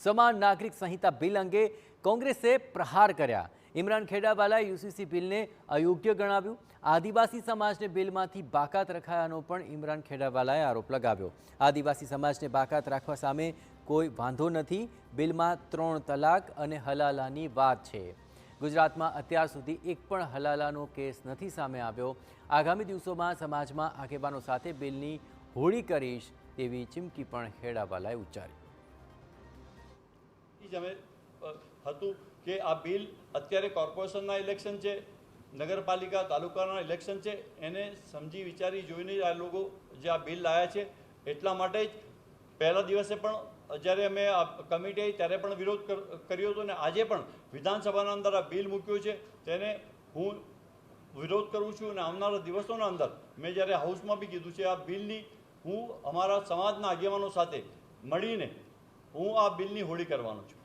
સમાન નાગરિક સંહિતા બિલ અંગે કોંગ્રેસે પ્રહાર કર્યા। ઇમરાન ખેડાવાલાએ યુસીસી બિલને અયોગ્ય ગણાવ્યું। આદિવાસી સમાજને બિલમાંથી બાકાત રખાયાનો પણ ઇમરાન ખેડાવાલાએ આરોપ લગાવ્યો। આદિવાસી સમાજને બાકાત રાખવા સામે કોઈ વાંધો નથી। બિલમાં 3 તલાક અને હલાલાની વાત છે। ગુજરાતમાં અત્યાર સુધી એક પણ હલાલાનો કેસ નથી સામે આવ્યો। આગામી દિવસોમાં સમાજમાં આગેવાનો સાથે બિલની હોળી કરીશ તેવી ચીમકી પણ ખેડાવાલાએ ઉચ્ચારી। હતું કે આ બિલ અત્યારે કોર્પોરેશનના ઇલેક્શન છે, નગરપાલિકા તાલુકાના ઇલેક્શન છે, એને સમજી વિચારી જોઈને આ લોકો જે આ બિલ લાવ્યા છે। એટલા માટે જ પહેલા દિવસે પણ જ્યારે અમે આ કમિટી આવી ત્યારે પણ વિરોધ કર્યો હતો, અને આજે પણ વિધાનસભાના અંદર આ બિલ મૂક્યું છે તેને હું વિરોધ કરું છું। અને આવનારા દિવસોના અંદર મેં જ્યારે હાઉસમાં બી કીધું છે, આ બિલની હું અમારા સમાજના આગેવાનો સાથે મળીને હું આ બિલની હોળી કરવાનો છું।